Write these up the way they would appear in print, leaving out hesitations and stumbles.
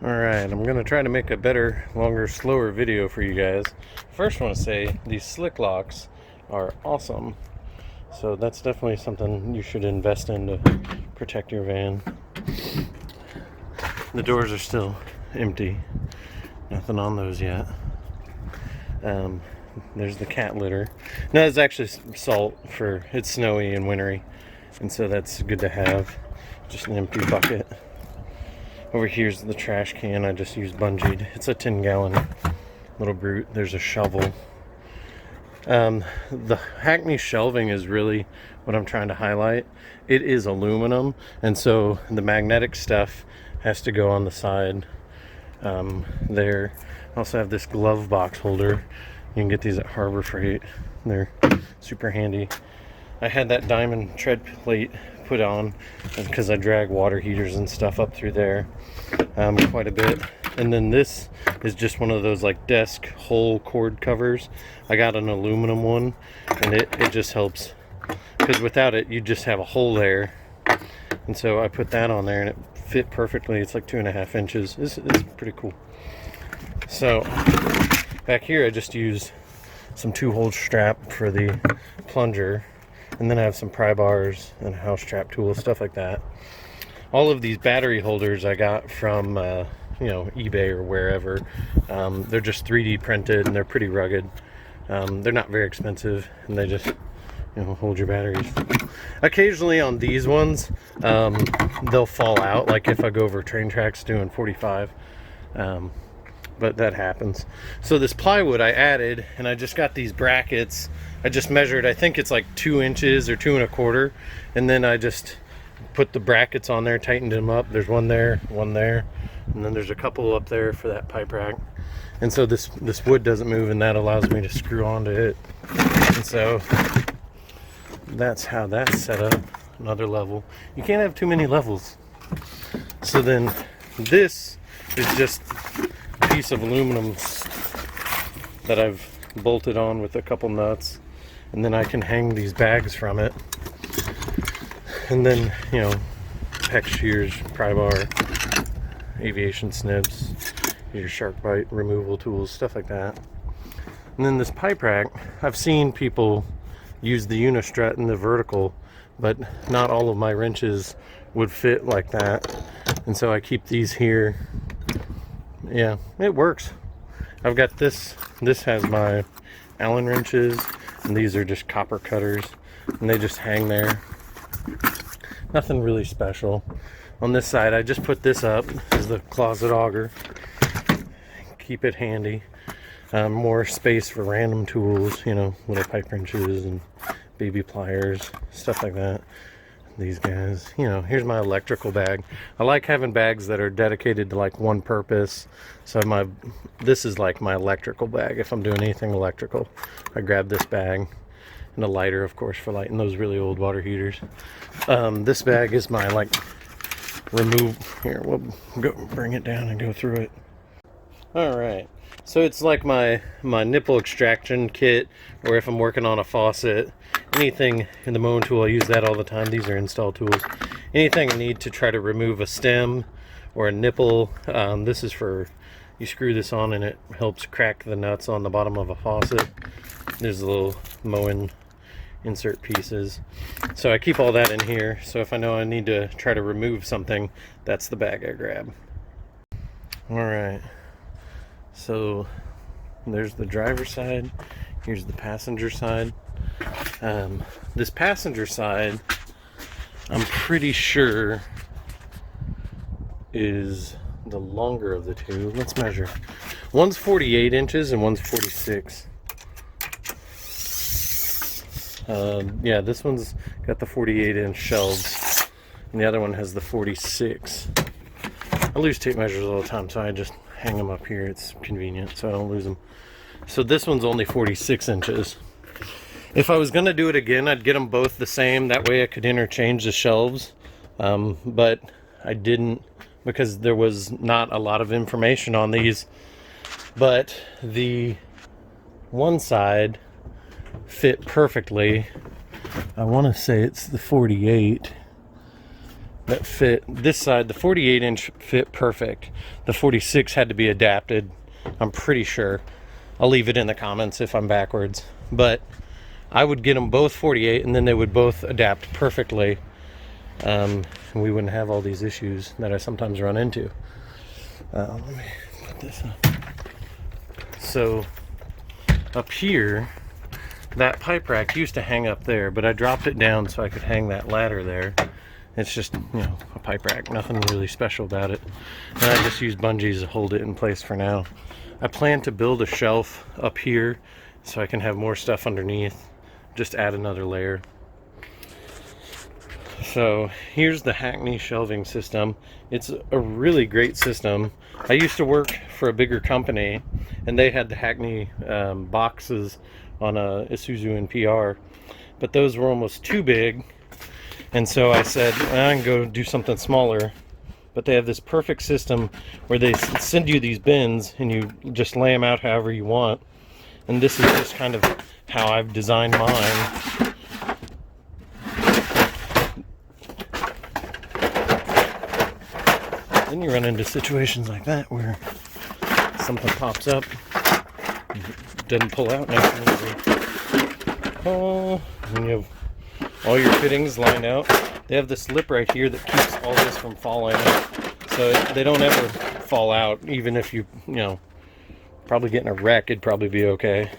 Alright, I'm going to try to make a better, longer, slower video for you guys. First I want to say these slick locks are awesome. So that's definitely something you should invest in to protect your van. The doors are still empty. Nothing on those yet. There's the cat litter. No, it's actually salt for, it's snowy and wintry. And so that's good to have. Just an empty bucket. Over here's the trash can I just used bungeed. It's a 10-gallon little brute. There's a shovel. The Hackney shelving is really what I'm trying to highlight. It is aluminum, and so the magnetic stuff has to go on the side there. I also have this glove box holder. You can get these at Harbor Freight. They're super handy. I had that diamond tread plate put on because I drag water heaters and stuff up through there quite a bit. And then this is just one of those like desk hole cord covers. I got an aluminum one, and it just helps because without it you just have a hole there. And so I put that on there and it fit perfectly. It's like 2.5 inches. It's pretty cool. So back here I just used some 2-hole strap for the plunger. And then I have some pry bars and house trap tools, stuff like that. All of these battery holders I got from, eBay or wherever. They're just 3D printed and they're pretty rugged. They're not very expensive, and they just, hold your batteries. Occasionally on these ones, they'll fall out, like if I go over train tracks doing 45. But that happens. So this plywood I added, and I just got these brackets. I just measured, I think it's like 2 inches or 2 1/4, and then I just put the brackets on there, tightened them up. There's one there, and then there's a couple up there for that pipe rack. And so this wood doesn't move, and that allows me to screw onto it. And so that's how that's set up. Another level. You can't have too many levels. So then this is just piece of aluminum that I've bolted on with a couple nuts, and then I can hang these bags from it, and then hex shears, pry bar, aviation snips, your shark bite removal tools, stuff like that. And then this pipe rack, I've seen people use the unistrut and the vertical, but not all of my wrenches would fit like that, and so I keep these here. Yeah, it works. I've got this has my Allen wrenches, and these are just copper cutters, and they just hang there. Nothing really special. On this side I just put this up as the closet auger. Keep it handy. More space for random tools, little pipe wrenches and baby pliers, stuff like that. These guys, here's my electrical bag. I like having bags that are dedicated to like one purpose. So this is like my electrical bag. If I'm doing anything electrical, I grab this bag, and a lighter, of course, for lighting those really old water heaters. This bag is my remove. Here, we'll go bring it down and go through it. All right. So it's like my nipple extraction kit, or if I'm working on a faucet, anything in the mowing tool, I use that all the time. These are install tools. Anything I need to try to remove a stem or a nipple, this is for, you screw this on and it helps crack the nuts on the bottom of a faucet. There's the little mowing insert pieces. So I keep all that in here, so if I know I need to try to remove something, that's the bag I grab. All right. So there's the driver's side. Here's the passenger side. This passenger side, I'm pretty sure, is the longer of the two. Let's measure. One's 48 inches and one's 46. Yeah, this one's got the 48-inch shelves, and the other one has the 46. I lose tape measures all the time, so I just hang them up here. It's convenient, so I don't lose them. So this one's only 46 inches. If I was going to do it again, I'd get them both the same. That way I could interchange the shelves. But I didn't, because there was not a lot of information on these. But the one side fit perfectly. I want to say it's the 48. that fit this side. The 48-inch fit perfect. The 46 had to be adapted, I'm pretty sure. I'll leave it in the comments if I'm backwards. But I would get them both 48, and then they would both adapt perfectly. And we wouldn't have all these issues that I sometimes run into. Let me put this up. So up here, that pipe rack used to hang up there, but I dropped it down so I could hang that ladder there. It's just, you know, a pipe rack, nothing really special about it. And I just use bungees to hold it in place for now. I plan to build a shelf up here so I can have more stuff underneath. Just add another layer. So here's the Hackney shelving system. It's a really great system. I used to work for a bigger company, and they had the Hackney boxes on a Isuzu NPR, but those were almost too big, and so I said I can go do something smaller. But they have this perfect system where they send you these bins and you just lay them out however you want, and this is just kind of how I've designed mine. Then you run into situations like that where something pops up, doesn't pull out nice and easy. Oh, and you have all your fittings lined out. They have this lip right here that keeps all this from falling, so they don't ever fall out. Even if you know, probably getting a wreck, it'd probably be okay.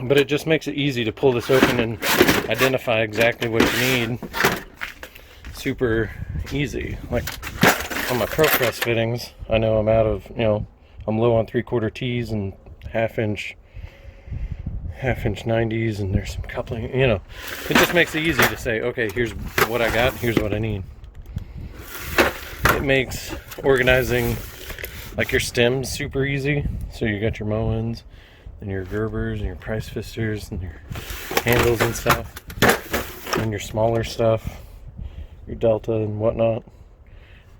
But it just makes it easy to pull this open and identify exactly what you need. Super easy. Like on my ProPress fittings, I know I'm out of, you know, I'm low on 3/4 T's and half-inch 90s, and there's some coupling, you know. It just makes it easy to say, okay, here's what I got, here's what I need. It makes organizing like your stems super easy. So you got your Moens and your Gerbers and your price fisters and your handles and stuff, and your smaller stuff, your Delta and whatnot.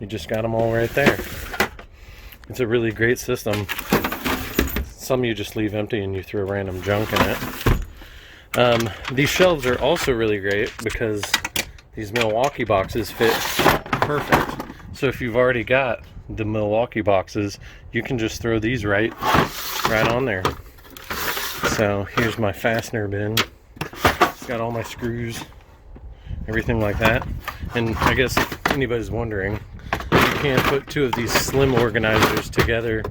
You just got them all right there. It's a really great system. Some you just leave empty and you throw random junk in it. These shelves are also really great because these Milwaukee boxes fit perfect. So if you've already got the Milwaukee boxes, you can just throw these right on there. So here's my fastener bin. It's got all my screws, everything like that. And I guess if anybody's wondering, you can put two of these slim organizers together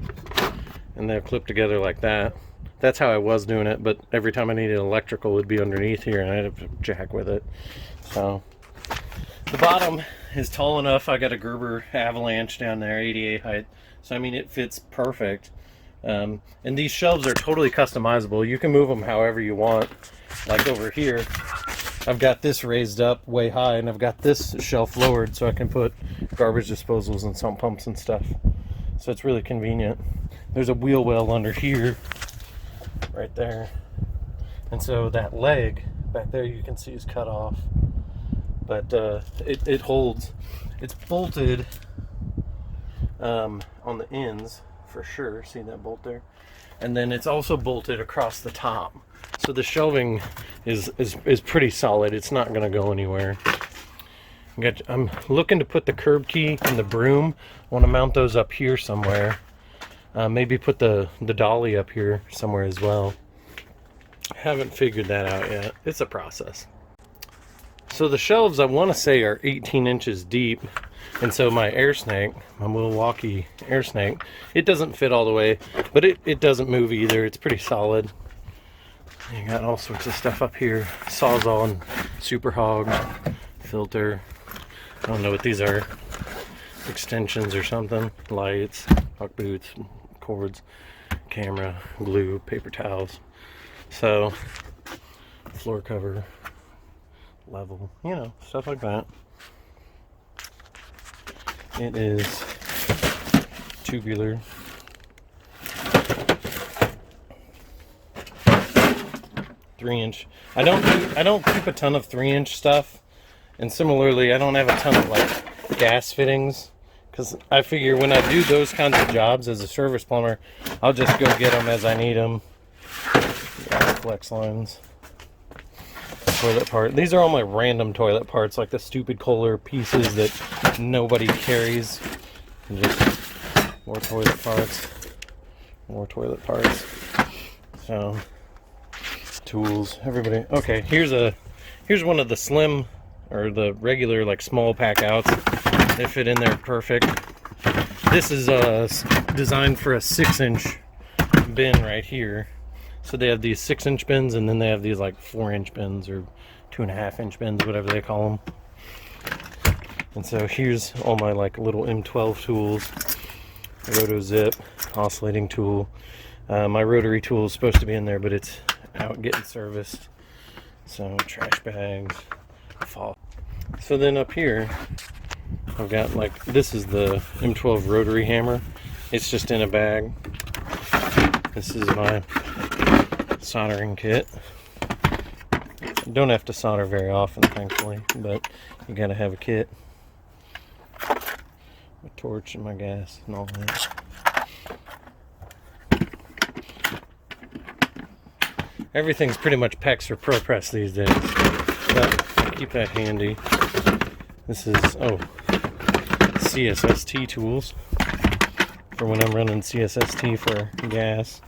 and they'll clip together like that. That's how I was doing it, but every time I needed electrical, it would be underneath here and I'd have to jack with it. So the bottom is tall enough. I got a Gerber Avalanche down there, 88 height. So I mean, it fits perfect. And these shelves are totally customizable. You can move them however you want. Like over here, I've got this raised up way high, and I've got this shelf lowered so I can put garbage disposals and sump pumps and stuff. So it's really convenient. There's a wheel well under here, right there. And so that leg back there you can see is cut off. But it holds. It's bolted on the ends for sure. See that bolt there? And then it's also bolted across the top. So the shelving is pretty solid. It's not going to go anywhere. I'm looking to put the curb key and the broom. I want to mount those up here somewhere. Maybe put the dolly up here somewhere as well. Haven't figured that out yet. It's a process. So the shelves, I want to say, are 18 inches deep. And so my air snake, my Milwaukee air snake, it doesn't fit all the way, but it doesn't move either. It's pretty solid. You got all sorts of stuff up here. Sawzall and Super Hog, filter. I don't know what these are. Extensions or something. Lights, buck boots, cords, camera, glue, paper towels. So, floor cover, level, you know, stuff like that. It is tubular. Three-inch. I don't keep a ton of 3-inch stuff, and similarly, I don't have a ton of like gas fittings, because I figure when I do those kinds of jobs as a service plumber, I'll just go get them as I need them. Gas flex lines. toilet part. These are all my random toilet parts, like the stupid Kohler pieces that nobody carries. And just more toilet parts. More toilet parts. So, tools, everybody. Okay, here's one of the slim, or the regular, like, small pack outs. They fit in there perfect. This is designed for a 6-inch bin right here. So they have these 6-inch bins, and then they have these like 4-inch bins or 2.5-inch bins, whatever they call them. And so here's all my like little M12 tools, roto zip, oscillating tool. My rotary tool is supposed to be in there, but it's out getting serviced. So trash bags, fall. So then up here, I've got like, this is the M12 Rotary Hammer. It's just in a bag. This is my soldering kit. You don't have to solder very often, thankfully, but you gotta have a kit. My torch and my gas and all that. Everything's pretty much PEX or ProPress these days, but keep that handy. This is, CSST tools for when I'm running CSST for gas.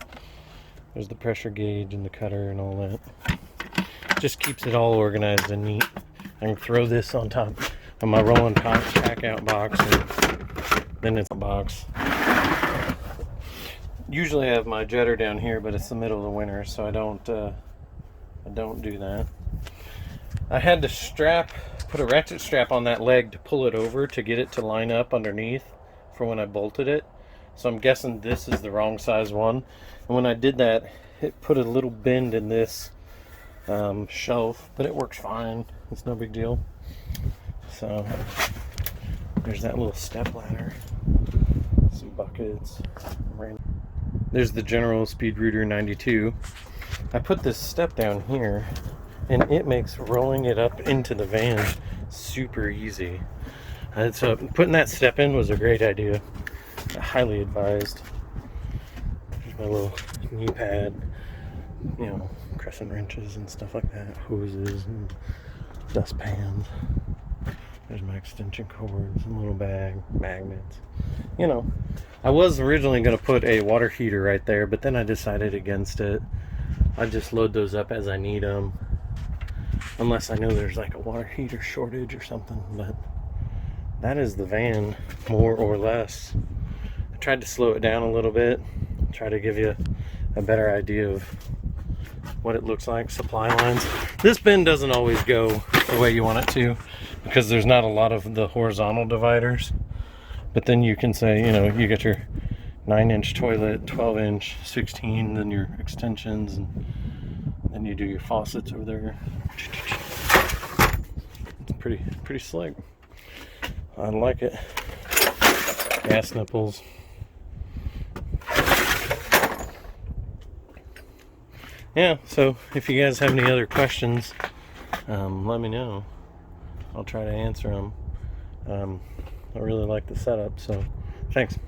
There's the pressure gauge and the cutter and all that. Just keeps it all organized and neat. I can throw this on top of my rolling pack out box, and then it's a box. Usually I have my jetter down here, but it's the middle of the winter, so I don't do that. I had to put a ratchet strap on that leg to pull it over to get it to line up underneath for when I bolted it. So I'm guessing this is the wrong size one. And when I did that, it put a little bend in this shelf, but it works fine. It's no big deal. So there's that little step ladder, some buckets. There's the General Speed Rooter 92. I put this step down here, and it makes rolling it up into the van super easy. And so putting that step in was a great idea. Highly advised. There's my little knee pad, you know, crescent wrenches and stuff like that, hoses and dust pans. There's my extension cords and little bag, magnets. You know, I was originally going to put a water heater right there, but then I decided against it. I just load those up as I need them, unless I know there's like a water heater shortage or something. But that is the van, more or less. I tried to slow it down a little bit, try to give you a better idea of what it looks like. Supply lines. This bin doesn't always go the way you want it to, because there's not a lot of the horizontal dividers. But then you can say, you know, you get your 9-inch toilet, 12-inch, 16, then your extensions, and then you do your faucets over there. It's pretty slick. I like it. Gas nipples. Yeah, so if you guys have any other questions, let me know. I'll try to answer them. I really like the setup, so thanks.